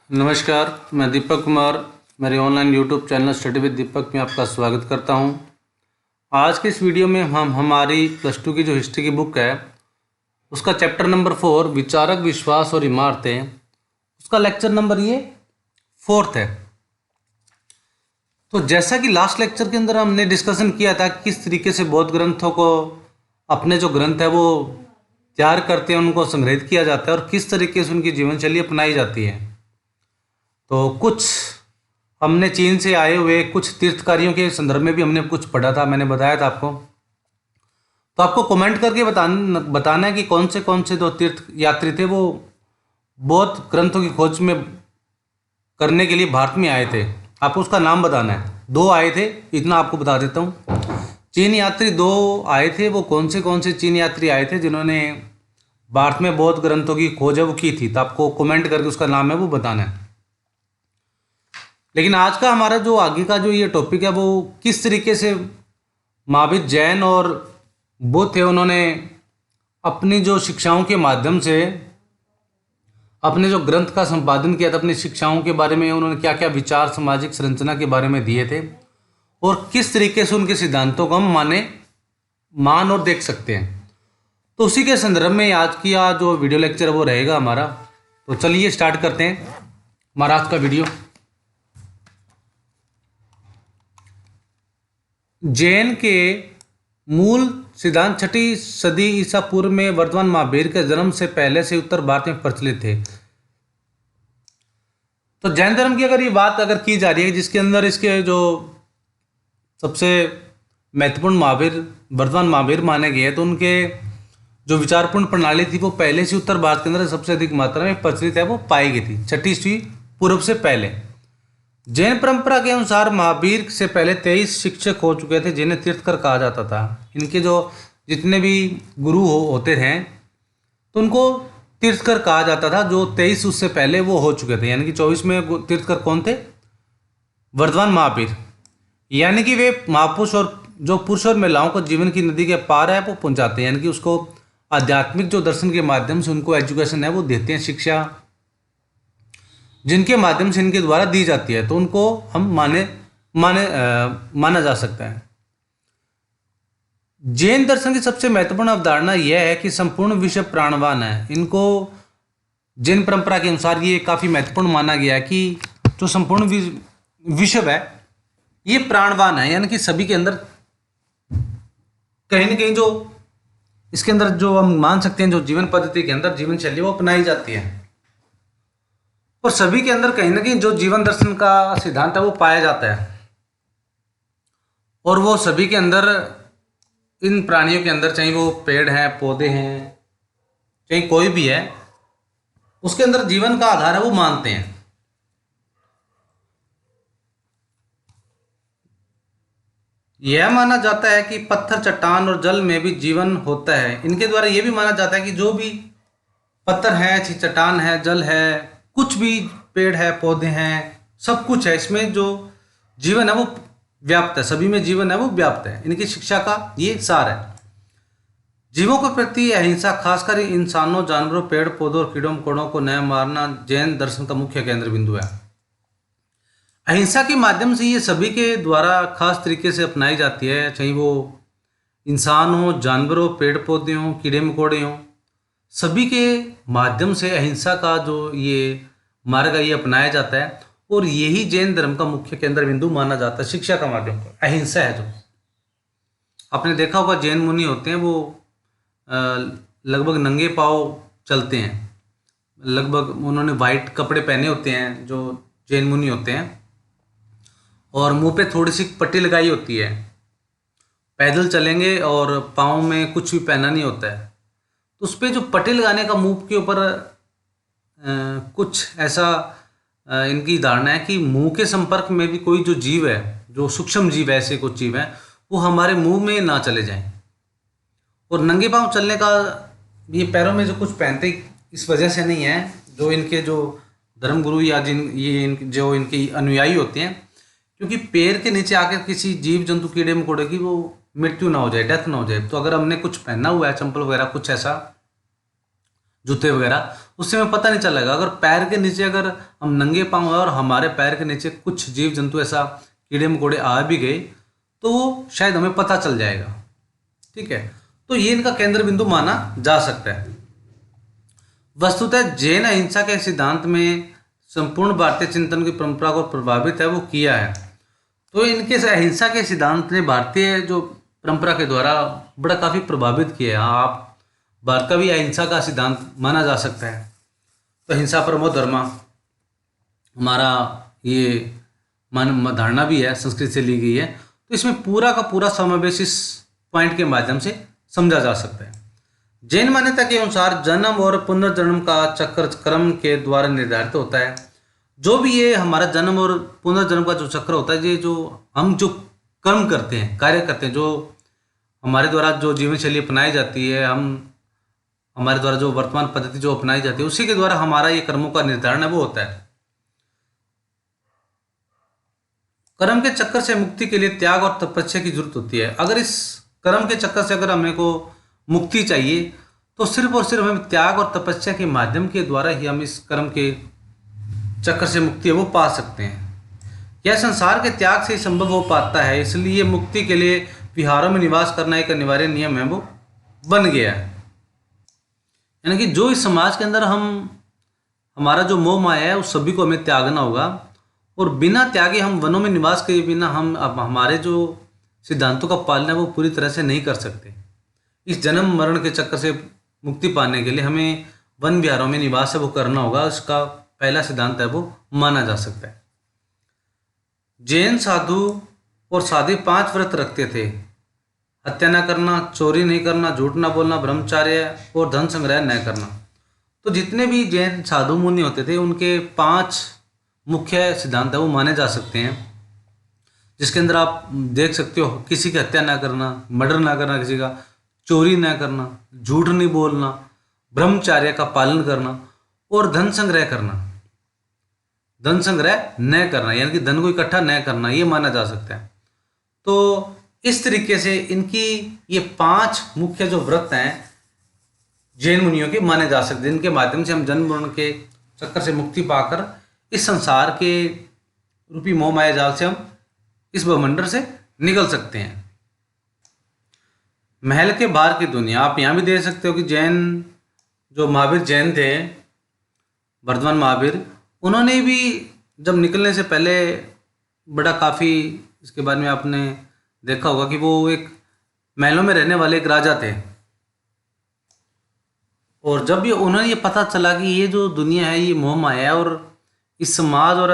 नमस्कार, मैं दीपक कुमार। मेरे online YouTube channel study with Deepak में आपका स्वागत करता हूं। आज के इस वीडियो में हम हमारी +2 की जो हिस्ट्री की बुक है उसका चैप्टर नंबर 4 विचारक, विश्वास और इमारतें, उसका लेक्चर नंबर ये 4th है। तो जैसा कि लास्ट लेक्चर के अंदर हमने डिस्कशन किया था कि किस तरीके से बौद्ध ग्रंथों को अपने जो ग्रंथ है वो तैयार करते हैं, उनको संग्रहित किया जाता है और किस तरीके से उनकी जीवन शैली अपनाई जाती है। तो कुछ हमने चीन से आए हुए कुछ तीर्थकारियों के संदर्भ में भी हमने कुछ पढ़ा था, मैंने बताया था आपको। तो आपको कमेंट करके बताना है कि कौन से दो तीर्थ यात्री थे वो बौद्ध ग्रंथों की खोज में करने के लिए भारत में आए थे। आपको उसका नाम बताना है। 2 आए थे, इतना आपको बता देता हूँ। चीन यात्री 2 आए थे। वो कौन से चीन यात्री आए थे जिन्होंने भारत में बौद्ध ग्रंथों की खोज है वो की थी। तो आपको कमेंट करके उसका नाम है वो बताना है। लेकिन आज का हमारा जो आगे का जो ये टॉपिक है वो किस तरीके से महावीर जैन और बुद्ध थे, उन्होंने अपनी जो शिक्षाओं के माध्यम से अपने जो ग्रंथ का संपादन किया था, अपनी शिक्षाओं के बारे में उन्होंने क्या क्या विचार सामाजिक संरचना के बारे में दिए थे और किस तरीके से उनके सिद्धांतों को हम मान और देख सकते हैं। तो उसी के संदर्भ में आज की जो वीडियो लेक्चर है वो रहेगा हमारा। तो चलिए स्टार्ट करते हैं हमारा आज का वीडियो। जैन के मूल सिद्धांत 6ठी सदी ईसा पूर्व में वर्तमान महावीर के जन्म से पहले से उत्तर भारत में प्रचलित थे। तो जैन धर्म की अगर ये बात अगर की जा रही है जिसके अंदर इसके जो सबसे महत्वपूर्ण महावीर वर्तमान महावीर माने गए, तो उनके जो विचारपूर्ण प्रणाली थी वो पहले से उत्तर भारत के अंदर सबसे अधिक मात्रा में प्रचलित है वो पाई गई थी 6ठी ईस्वी पूर्व से पहले। जैन परंपरा के अनुसार महावीर से पहले 23 शिक्षक हो चुके थे जिन्हें तीर्थकर कहा जाता था। इनके जो जितने भी गुरु होते हैं तो उनको तीर्थकर कहा जाता था। जो 23 उससे पहले वो हो चुके थे, यानी कि 24 में तीर्थकर कौन थे? वर्तमान महावीर। यानी कि वे महापुरुष और जो पुरुष और महिलाओं को जीवन की नदी के पार है वो पहुंचाते हैं, यानी कि उसको आध्यात्मिक जो दर्शन के माध्यम से उनको एजुकेशन है वो देते हैं, शिक्षा जिनके माध्यम से इनके द्वारा दी जाती है, तो उनको हम माना जा सकता है। जैन दर्शन की सबसे महत्वपूर्ण अवधारणा यह है कि संपूर्ण विश्व प्राणवान है। इनको जैन परंपरा के अनुसार ये काफ़ी महत्वपूर्ण माना गया है कि जो संपूर्ण विश्व है ये प्राणवान है, यानी कि सभी के अंदर कहीं ना कहीं जो इसके अंदर जो हम मान सकते हैं जो जीवन पद्धति के अंदर जीवन शैली वो अपनाई जाती है और सभी के अंदर कहीं ना कहीं जो जीवन दर्शन का सिद्धांत है वो पाया जाता है। और वो सभी के अंदर, इन प्राणियों के अंदर, चाहे वो पेड़ हैं, पौधे हैं, चाहे कोई भी है, उसके अंदर जीवन का आधार है वो मानते हैं। यह माना जाता है कि पत्थर, चट्टान और जल में भी जीवन होता है। इनके द्वारा यह भी माना जाता है कि जो भी पत्थर है, चट्टान है, जल है, कुछ भी पेड़ है, पौधे हैं, सब कुछ है, इसमें जो जीवन है वो व्याप्त है, सभी में जीवन है वो व्याप्त है। इनकी शिक्षा का ये सार है। जीवों के प्रति अहिंसा, खासकर इंसानों, जानवरों, पेड़ पौधों और कीड़ों मकोड़ों को न मारना जैन दर्शन का मुख्य केंद्र बिंदु है। अहिंसा के माध्यम से ये सभी के द्वारा खास तरीके से अपनाई जाती है, चाहे वो इंसान हो, जानवर हो, पेड़ पौधे हों, कीड़े मकोड़े हों, सभी के माध्यम से अहिंसा का जो ये मार्ग है ये अपनाया जाता है और यही जैन धर्म का मुख्य केंद्र बिंदु माना जाता है। शिक्षा का माध्यम अहिंसा है। जो आपने देखा होगा जैन मुनि होते हैं वो लगभग नंगे पांव चलते हैं, लगभग उन्होंने वाइट कपड़े पहने होते हैं जो जैन मुनि होते हैं, और मुंह पे थोड़ी सी पट्टी लगाई होती है। पैदल चलेंगे और पाँव में कुछ भी पहना नहीं होता है। तो उस पर जो पट्टी लगाने का मुंह के ऊपर कुछ ऐसा इनकी धारणा है कि मुंह के संपर्क में भी कोई जो जीव है, जो सूक्ष्म जीव है, ऐसे कुछ जीव हैं, वो हमारे मुंह में ना चले जाएं। और नंगे पाँव चलने का ये पैरों में जो कुछ पहनते इस वजह से नहीं है, जो इनके जो धर्मगुरु या जो इनके अनुयायी होते हैं, क्योंकि पैर के नीचे आकर किसी जीव जंतु कीड़े मकोड़े की वो मृत्यु ना हो जाए, डेथ ना हो जाए। तो अगर हमने कुछ पहना हुआ है, चंपल वगैरह कुछ ऐसा, जूते वगैरह, उससे हमें पता नहीं चलेगा। अगर पैर के नीचे अगर हम नंगे पाँव हैं और हमारे पैर के नीचे कुछ जीव जंतु ऐसा कीड़े मकोड़े आ भी गए तो वो शायद हमें पता चल जाएगा। ठीक है, तो ये इनका केंद्र बिंदु माना जा सकता है। वस्तुतः जैन अहिंसा के सिद्धांत में संपूर्ण भारतीय चिंतन की परंपरा को प्रभावित है वो किया है। तो इनके अहिंसा के सिद्धांत ने भारतीय जो परंपरा के द्वारा बड़ा काफ़ी प्रभावित किया है। आप भारत का भी अहिंसा का सिद्धांत माना जा सकता है। तो अहिंसा परमो धर्मा हमारा ये मान धारणा भी है, संस्कृत से ली गई है। तो इसमें पूरा का पूरा समावेश इस पॉइंट के माध्यम से समझा जा सकता है। जैन मान्यता के अनुसार जन्म और पुनर्जन्म का चक्र कर्म के द्वारा निर्धारित होता है। जो भी ये हमारा जन्म और पुनर्जन्म का जो चक्र होता है, ये जो हम जो कर्म करते हैं, कार्य करते हैं, जो हमारे द्वारा जो जीवन शैली अपनाई जाती है, हमारे द्वारा जो वर्तमान पद्धति जो अपनाई जाती है, उसी के द्वारा हमारा ये कर्मों का निर्धारण है वो होता है। कर्म के चक्कर से मुक्ति के लिए त्याग और तपस्या की जरूरत होती है। अगर इस कर्म के चक्कर से अगर हमें को मुक्ति चाहिए तो सिर्फ और सिर्फ हम त्याग और तपस्या के माध्यम के द्वारा ही हम इस कर्म के चक्कर से मुक्ति है वो पा सकते हैं। यह संसार के त्याग से ही संभव हो पाता है, इसलिए मुक्ति के लिए विहारों में निवास करना एक अनिवार्य नियम है वो बन गया है। यानी कि जो इस समाज के अंदर हमारा जो मोह माया है उस सभी को हमें त्यागना होगा, और बिना त्यागे हम वनों में निवास किए बिना हम अब हमारे जो सिद्धांतों का पालन है वो पूरी तरह से नहीं कर सकते। इस जन्म मरण के चक्कर से मुक्ति पाने के लिए हमें वन विहारों में निवास है वो करना होगा। इसका पहला सिद्धांत है वो माना जा सकता है। जैन साधु और साध्वी 5 व्रत रखते थे: हत्या न करना, चोरी नहीं करना, झूठ न बोलना, ब्रह्मचार्य और धन संग्रह न करना। तो जितने भी जैन साधु मुनि होते थे उनके 5 मुख्य सिद्धांत है वो माने जा सकते हैं, जिसके अंदर आप देख सकते हो किसी की हत्या ना करना, मर्डर ना करना, किसी का चोरी ना करना, झूठ नहीं बोलना, ब्रह्मचार्य का पालन करना और धन संग्रह करना। धन संग्रह न करना यानी कि धन को इकट्ठा न करना, ये माना जा सकता है। तो इस तरीके से इनकी ये 5 मुख्य जो व्रत हैं जैन मुनियों के माने जा सकते हैं, जिनके माध्यम से हम जन्म मरण के चक्कर से मुक्ति पाकर इस संसार के रूपी मोह माया जाल से हम इस ब्रह्मांड से निकल सकते हैं। महल के बाहर की दुनिया आप यहाँ भी देख सकते हो कि जैन जो महावीर जैन थे, वर्धमान महावीर, उन्होंने भी जब निकलने से पहले बड़ा काफ़ी इसके बारे में आपने देखा होगा कि वो एक महलों में रहने वाले एक राजा थे। और जब ये उन्हें ये पता चला कि ये जो दुनिया है ये मोह माया है और इस समाज और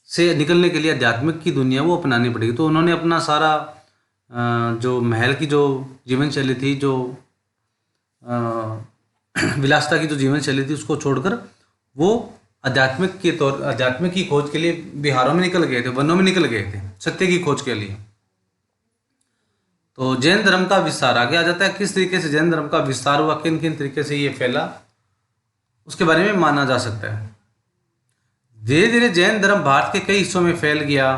से निकलने के लिए आध्यात्मिक की दुनिया वो अपनानी पड़ेगी, तो उन्होंने अपना सारा जो महल की जो जीवन शैली थी, जो विलासता की जो जीवन शैली थी, उसको छोड़कर वो आध्यात्मिक की खोज के लिए बिहारों में निकल गए थे, वनों में निकल गए थे सत्य की खोज के लिए। तो जैन धर्म का विस्तार आगे आ जाता है। किस तरीके से जैन धर्म का विस्तार हुआ, किन किन तरीके से ये फैला, उसके बारे में माना जा सकता है। धीरे धीरे जैन धर्म भारत के कई हिस्सों में फैल गया।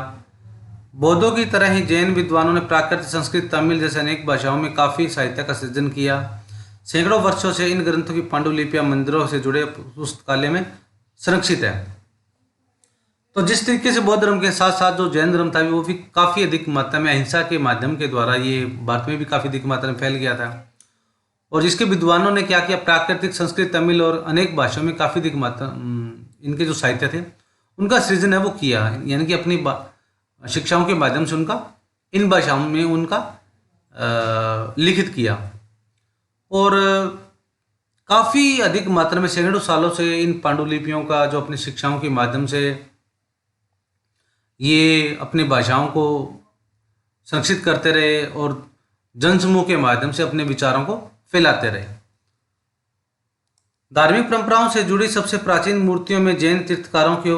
बौद्धों की तरह ही जैन विद्वानों ने प्राकृत, संस्कृत, तमिल जैसे अनेक भाषाओं में काफ़ी साहित्य का सृजन किया। सैकड़ों वर्षों से इन ग्रंथों की पांडुलिपियां मंदिरों से जुड़े पुस्तकालय में संरक्षित है। तो जिस तरीके से बौद्ध धर्म के साथ साथ जो जैन धर्म था वो भी काफ़ी अधिक मात्रा में अहिंसा के माध्यम के द्वारा ये भारत में भी काफ़ी अधिक मात्रा में फैल गया था। और जिसके विद्वानों ने क्या किया, प्राकृतिक, संस्कृत, तमिल और अनेक भाषाओं में काफ़ी अधिक मात्रा इनके जो साहित्य थे उनका सृजन है वो किया, यानी कि अपनी शिक्षाओं के माध्यम से उनका इन भाषाओं में उनका लिखित किया। और काफ़ी अधिक मात्रा में सैकड़ों सालों से इन पांडुलिपियों का जो अपनी शिक्षाओं के माध्यम से ये अपनी भाषाओं को संरक्षित करते रहे और जनसमूह के माध्यम से अपने विचारों को फैलाते रहे। धार्मिक परंपराओं से जुड़ी सबसे प्राचीन मूर्तियों में जैन तीर्थकारों के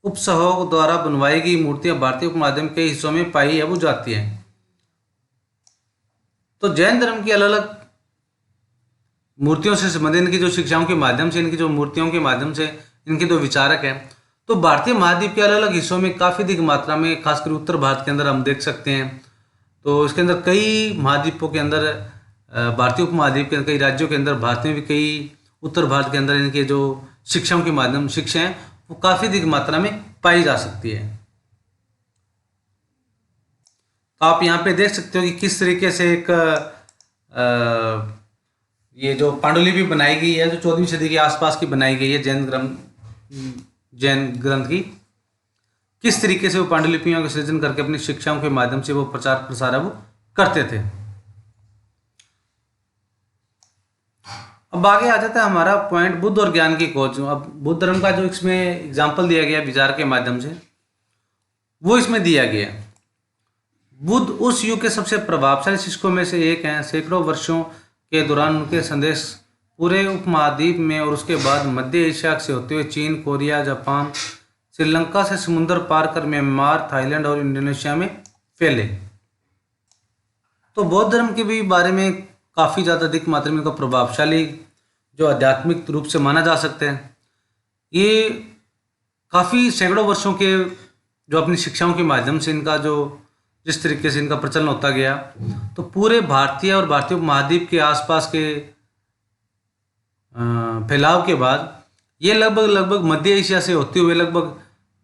उपसहों द्वारा बनवाई गई मूर्तियां भारतीय उपमहाद्वीप के हिस्सों में पाई है वो जाती हैं। तो जैन धर्म की अलग अलग मूर्तियों से संबंधित इनकी जो शिक्षाओं के माध्यम से, इनकी जो मूर्तियों के माध्यम से इनके जो विचारक हैं, तो भारतीय महाद्वीप के अलग अलग हिस्सों में काफ़ी अधिक मात्रा में, खासकर उत्तर भारत के अंदर हम देख सकते हैं। तो इसके अंदर कई महाद्वीपों के अंदर भारतीय उपमहाद्वीप के कई राज्यों के अंदर, भारत में भी कई उत्तर भारत के अंदर इनके जो शिक्षाओं के माध्यम शिक्षा हैं वो काफ़ी अधिक मात्रा में पाई जा सकती है। तो आप यहाँ पे देख सकते हो कि किस तरीके से एक ये जो पांडुलिपि बनाई गई है, जो 14वीं सदी के आसपास की बनाई गई है जैन ग्रंथ की, किस तरीके से वो पांडुलिपियों का सृजन करके अपनी शिक्षाओं के माध्यम से वो प्रचार प्रसार वो करते थे। अब आगे आ जाता है हमारा पॉइंट बुद्ध और ज्ञान की खोज। अब बुद्ध धर्म का जो इसमें एग्जाम्पल दिया गया विचार के माध्यम से, वो इसमें दिया गया। बुद्ध उस युग के सबसे प्रभावशाली शिक्षकों में से एक हैं। सैकड़ों वर्षों के दौरान उनके संदेश पूरे उपमहाद्वीप में और उसके बाद मध्य एशिया से होते हुए चीन, कोरिया, जापान, श्रीलंका से समुद्र पार कर म्यांमार, थाईलैंड और इंडोनेशिया में फैले। तो बौद्ध धर्म के भी बारे में काफ़ी ज़्यादा अधिक मात्रा में इनका प्रभावशाली जो आध्यात्मिक रूप से माना जा सकते हैं। ये काफ़ी सैकड़ों वर्षों के जो अपनी शिक्षाओं के माध्यम से इनका जो जिस तरीके से इनका प्रचलन होता गया, तो पूरे भारतीय और भारतीय उपमहाद्वीप के आसपास के फैलाव के बाद ये लगभग मध्य एशिया से होते हुए लगभग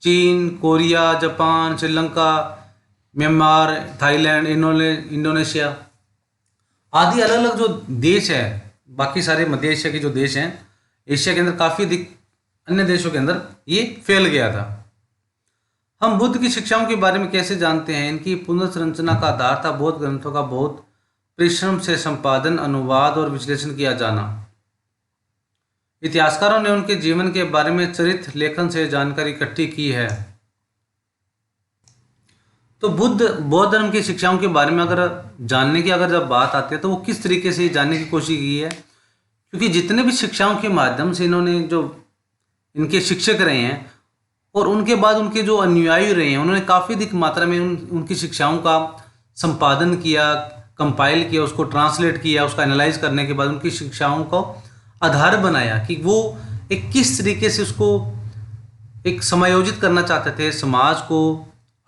चीन, Korea, Japan, Sri Lanka, Myanmar, Thailand, Indonesia आदि अलग अलग जो देश है, बाकी सारे मध्य एशिया के जो देश हैं, एशिया के अंदर काफ़ी अधिक अन्य देशों के अंदर ये फैल गया था। हम बुद्ध की शिक्षाओं के बारे में कैसे जानते हैं? इनकी पुनर्संरचना का आधार था बौद्ध ग्रंथों का बहुत परिश्रम से संपादन, अनुवाद और विश्लेषण किया जाना। इतिहासकारों ने उनके जीवन के बारे में चरित्र लेखन से जानकारी इकट्ठी की है। तो बौद्ध धर्म की शिक्षाओं के बारे में अगर जानने की जब बात आती है, तो वो किस तरीके से जानने की कोशिश की है, क्योंकि जितने भी शिक्षाओं के माध्यम से इन्होंने जो इनके शिक्षक रहे हैं और उनके बाद उनके जो अनुयायी रहे हैं, उन्होंने काफ़ी अधिक मात्रा में उनकी शिक्षाओं का संपादन किया, कंपाइल किया, उसको ट्रांसलेट किया, उसका एनालाइज करने के बाद उनकी शिक्षाओं को आधार बनाया कि वो एक किस तरीके से उसको एक समायोजित करना चाहते थे, समाज को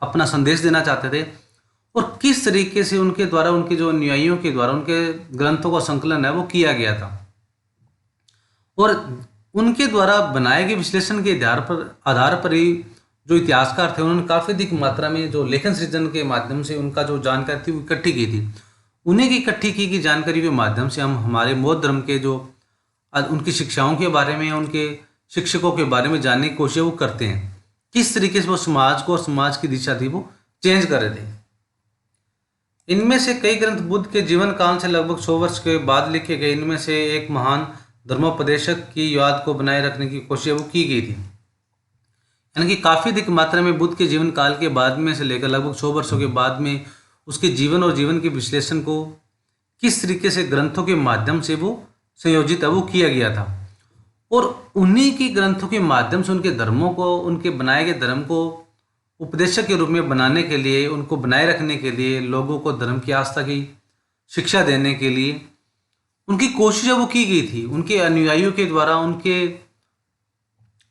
अपना संदेश देना चाहते थे, और किस तरीके से उनके द्वारा, उनके जो अनुयायियों के द्वारा उनके ग्रंथों का संकलन है वो किया गया था। और उनके द्वारा बनाए गए विश्लेषण के आधार पर ही जो इतिहासकार थे उन्होंने काफ़ी अधिक मात्रा में जो लेखन सृजन के माध्यम से उनका जो जानकारी थी वो इकट्ठी की थी। उन्हीं की इकट्ठी की गई जानकारी के माध्यम से हम हमारे बौद्ध धर्म के जो उनकी शिक्षाओं के बारे में, उनके शिक्षकों के बारे में जानने की कोशिश वो करते हैं, किस तरीके से वो समाज को और समाज की दिशा थी वो चेंज कर रहे थे। इनमें से कई ग्रंथ बुद्ध के जीवन काल से लगभग 100 वर्ष के बाद लिखे गए। इनमें से एक महान धर्मोपदेशक की याद को बनाए रखने की कोशिश वो की गई थी। यानी कि काफ़ी अधिक मात्रा में बुद्ध के जीवन काल के बाद में से लेकर लगभग 100 वर्षों के बाद में उसके जीवन और जीवन के विश्लेषण को किस तरीके से ग्रंथों के माध्यम से वो संयोजित है वो किया गया था। और उन्हीं की ग्रंथों के माध्यम से उनके धर्मों को, उनके बनाए गए धर्म को उपदेशक के रूप में बनाने के लिए, उनको बनाए रखने के लिए, लोगों को धर्म की आस्था की शिक्षा देने के लिए उनकी कोशिश वो की गई थी, उनके अनुयायियों के द्वारा, उनके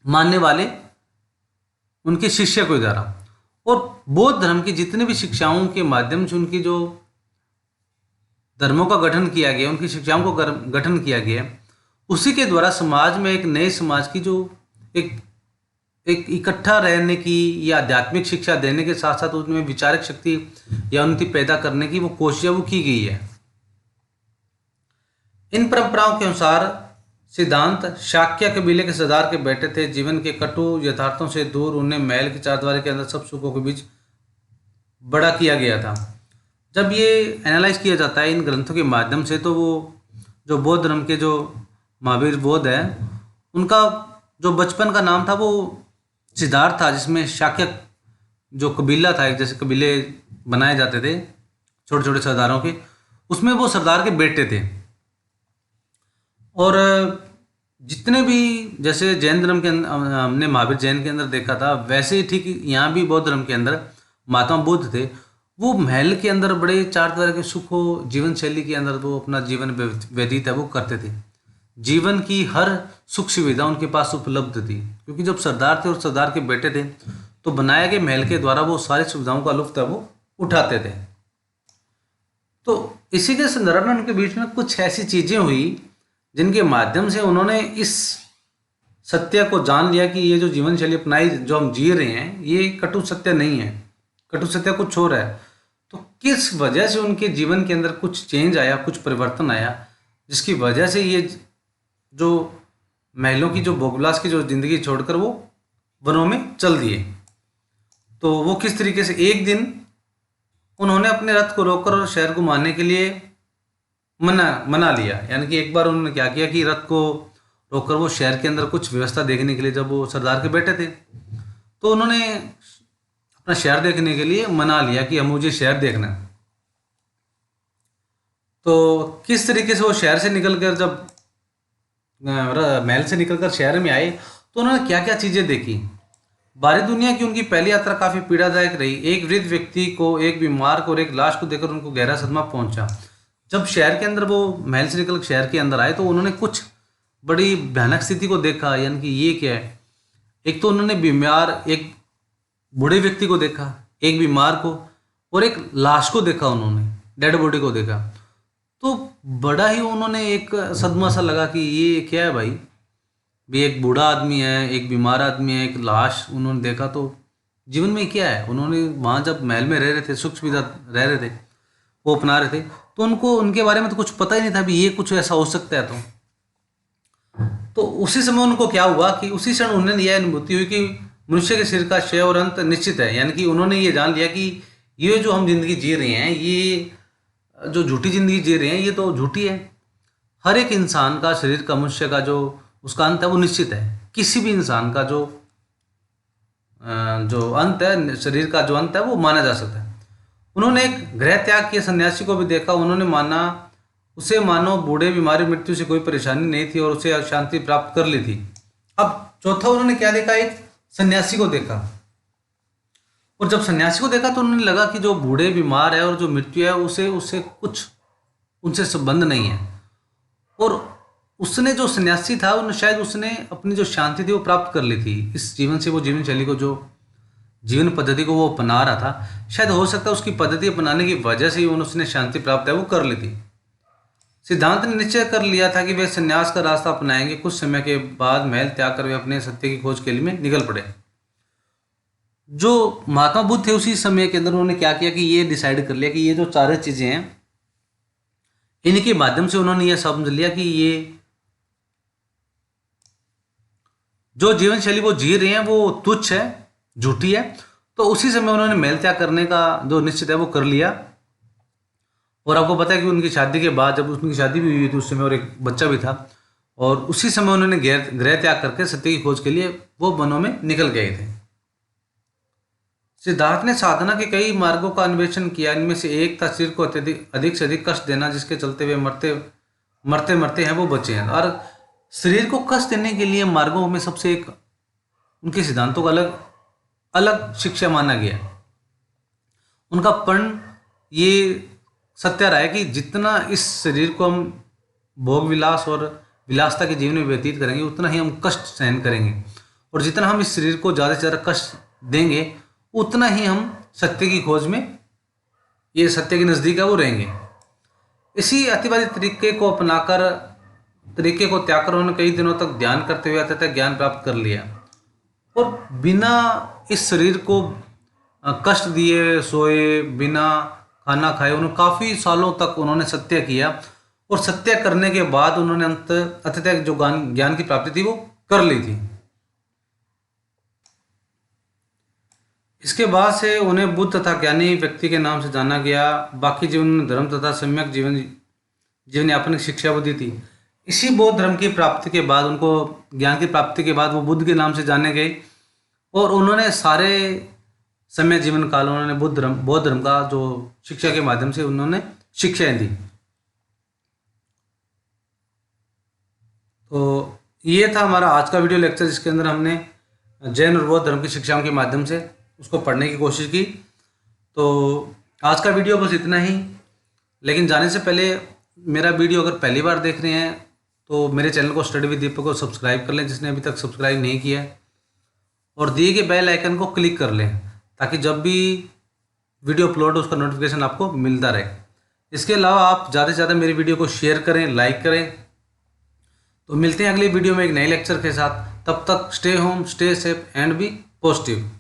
मानने वाले, उनके शिष्य के द्वारा। और बौद्ध धर्म की जितने भी शिक्षाओं के माध्यम से उनकी जो धर्मों का गठन किया गया, उनकी शिक्षाओं को गठन किया गया, उसी के द्वारा समाज में एक नए समाज की जो एक इकट्ठा रहने की या आध्यात्मिक शिक्षा देने के साथ साथ उसमें विचारक शक्ति या उन्नति पैदा करने की वो कोशिश वो की गई है। इन परंपराओं के अनुसार सिद्धांत शाक्य कबीले के सरदार के बेटे थे। जीवन के कटु यथार्थों से दूर उन्हें महल की चारदीवारी के अंदर सब सुखों के बीच बड़ा किया गया था। जब ये एनालाइज किया जाता है इन ग्रंथों के माध्यम से, तो वो जो बौद्ध धर्म के जो महावीर बौद्ध हैं, उनका जो बचपन का नाम था वो सिद्धार्थ था, जिसमें शाक्य जो कबीला था, एक जैसे कबीले बनाए जाते थे छोटे छोटे सरदारों के, उसमें वो सरदार के बेटे थे। और जितने भी जैसे जैन धर्म के हमने महावीर जैन के अंदर देखा था, वैसे ही ठीक यहाँ भी बौद्ध धर्म के अंदर महात्मा बुद्ध थे। वो महल के अंदर बड़े चार तरह के सुखों जीवन शैली के अंदर वो अपना जीवन व्यतीत है वो करते थे। जीवन की हर सुख सुविधा उनके पास उपलब्ध थी, क्योंकि जब सरदार थे और सरदार के बेटे थे तो बनाए गए महल के द्वारा वो सारी सुविधाओं का लुत्फ है वो उठाते थे। तो इसी के संदर्भ में उनके बीच में कुछ ऐसी चीज़ें हुई जिनके माध्यम से उन्होंने इस सत्य को जान लिया कि ये जो जीवन शैली अपनाई जो हम जी रहे हैं ये कटु सत्य नहीं है, कटु सत्य कुछ और है। तो किस वजह से उनके जीवन के अंदर कुछ चेंज आया, कुछ परिवर्तन आया, जिसकी वजह से ये जो महलों की जो भोगविलास की जो जिंदगी छोड़कर वो वनों में चल दिए। तो वो किस तरीके से एक दिन उन्होंने अपने रथ को रोककर और शहर घुमाने के लिए मना लिया। यानी कि एक बार उन्होंने क्या किया कि रथ को रोककर वो शहर के अंदर कुछ व्यवस्था देखने के लिए, जब वो सरदार के बेटे थे, तो उन्होंने अपना शहर देखने के लिए मना लिया कि हम मुझे शहर देखना है। तो किस तरीके से वो शहर से निकलकर जब महल से निकलकर शहर में आए तो उन्होंने क्या क्या चीज़ें देखी। बाहरी दुनिया की उनकी पहली यात्रा काफ़ी पीड़ादायक रही। एक वृद्ध व्यक्ति को, एक बीमार को और एक लाश को देखकर उनको गहरा सदमा पहुंचा। जब शहर के अंदर वो महल से निकल शहर के अंदर आए तो उन्होंने कुछ बड़ी भयानक स्थिति को देखा। यानी कि ये क्या है, एक तो उन्होंने बीमार एक बूढ़े व्यक्ति को देखा, एक बीमार को और एक लाश को देखा, उन्होंने डेड बॉडी को देखा। तो बड़ा ही उन्होंने एक सदमा सा लगा कि ये क्या है भाई, भी एक बूढ़ा आदमी है, एक बीमार आदमी है, एक लाश उन्होंने देखा। तो जीवन में क्या है, उन्होंने वहाँ जब महल में रह रहे थे, सुख सुविधा रह रहे थे, वो अपना रहे थे, तो उनको उनके बारे में तो कुछ पता ही नहीं था भी ये कुछ ऐसा हो सकता है। तो उसी समय उनको क्या हुआ कि उसी क्षण उन्हें यह अनुभूति हुई कि मनुष्य के शरीर का क्षय और अंत निश्चित है। यानी कि उन्होंने ये जान लिया कि ये जो हम जिंदगी जी रहे हैं, ये जो झूठी जिंदगी जी रहे हैं, ये तो झूठी है। हर एक इंसान का, शरीर का, मनुष्य का जो उसका अंत है वो निश्चित है। किसी भी इंसान का जो अंत है, शरीर का जो अंत है वो माना जा सकता है। उन्होंने एक गृह त्याग किए सन्यासी को भी देखा। उन्होंने माना उसे मानो बूढ़े बीमारी मृत्यु से कोई परेशानी नहीं थी और उसे शांति प्राप्त कर ली थी। अब चौथा उन्होंने क्या देखा, एक सन्यासी को देखा। और जब सन्यासी को देखा तो उन्होंने लगा कि जो बूढ़े बीमार है और जो मृत्यु है उसे कुछ उनसे संबंध नहीं है। और उसने जो सन्यासी था उन्हें शायद उसने अपनी जो शांति थी वो प्राप्त कर ली थी इस जीवन से। वो जीवन शैली को, जो जीवन पद्धति को वो अपना रहा था, शायद हो सकता है उसकी पद्धति अपनाने की वजह से ही उसने शांति प्राप्त है वो कर ली थी। सिद्धांत ने निश्चय कर लिया था कि वे संन्यास का रास्ता अपनाएंगे। कुछ समय के बाद महल त्याग कर वे अपने सत्य की खोज के लिए निकल पड़े। जो महात्मा बुद्ध थे उसी समय के अंदर उन्होंने क्या किया कि ये डिसाइड कर लिया कि ये जो चार चीजें हैं, इनके माध्यम से उन्होंने ये समझ लिया कि ये जो जीवन शैली वो जी रहे हैं वो तुच्छ है, झूठी है। तो उसी समय उन्होंने महल त्याग करने का जो निश्चित है वो कर लिया। और आपको पता है कि उनकी शादी के बाद, जब उनकी शादी भी हुई थी उस समय और एक बच्चा भी था, और उसी समय उन्होंने गृह त्याग करके सत्य की खोज के लिए वो वनों में निकल गए थे। सिद्धार्थ ने साधना के कई मार्गों का अन्वेषण किया। इनमें से एक था शरीर को अधिक से अधिक कष्ट देना, जिसके चलते वे मरते मरते हैं वो बचे हैं। और शरीर को कष्ट देने के लिए मार्गों में सबसे एक उनके सिद्धांतों का अलग अलग शिक्षा माना गया। उनका पण ये सत्य रहा है कि जितना इस शरीर को हम भोग विलास और विलासता के जीवन में व्यतीत करेंगे उतना ही हम कष्ट सहन करेंगे, और जितना हम इस शरीर को ज़्यादा से ज़्यादा कष्ट देंगे उतना ही हम सत्य की खोज में, ये सत्य के नज़दीक है वो रहेंगे। इसी अतिवादी तरीके को त्याग कर उन्होंने कई दिनों तक ध्यान करते हुए अत्यंत ज्ञान प्राप्त कर लिया, और बिना इस शरीर को कष्ट दिए सोए, बिना खाना खाए, उन्होंने काफ़ी सालों तक उन्होंने सत्य किया। और सत्य करने के बाद उन्होंने अत्यधिक जो ज्ञान की प्राप्ति थी वो कर ली थी। इसके बाद से उन्हें बुद्ध तथा ज्ञानी व्यक्ति के नाम से जाना गया। बाकी जीवन में धर्म तथा सम्यक जीवन यापन की शिक्षा वो दी थी। इसी बौद्ध धर्म की प्राप्ति के बाद, उनको ज्ञान की प्राप्ति के बाद वो बुद्ध के नाम से जाने गए, और उन्होंने सारे समय जीवन काल उन्होंने बौद्ध धर्म का जो शिक्षा के माध्यम से उन्होंने शिक्षाएं दी। तो ये था हमारा आज का वीडियो लेक्चर, जिसके अंदर हमने जैन और बौद्ध धर्म की शिक्षाओं के माध्यम से उसको पढ़ने की कोशिश की। तो आज का वीडियो बस इतना ही। लेकिन जाने से पहले मेरा वीडियो अगर पहली बार देख रहे हैं तो मेरे चैनल को स्टडी विद दीपक को सब्सक्राइब कर लें, जिसने अभी तक सब्सक्राइब नहीं किया है, और दिए गए बेल आइकन को क्लिक कर लें ताकि जब भी वीडियो अपलोड हो उसका नोटिफिकेशन आपको मिलता रहे। इसके अलावा आप ज़्यादा से ज़्यादा मेरी वीडियो को शेयर करें, लाइक करें। तो मिलते हैं अगली वीडियो में एक नए लेक्चर के साथ। तब तक stay home, stay safe and be positive.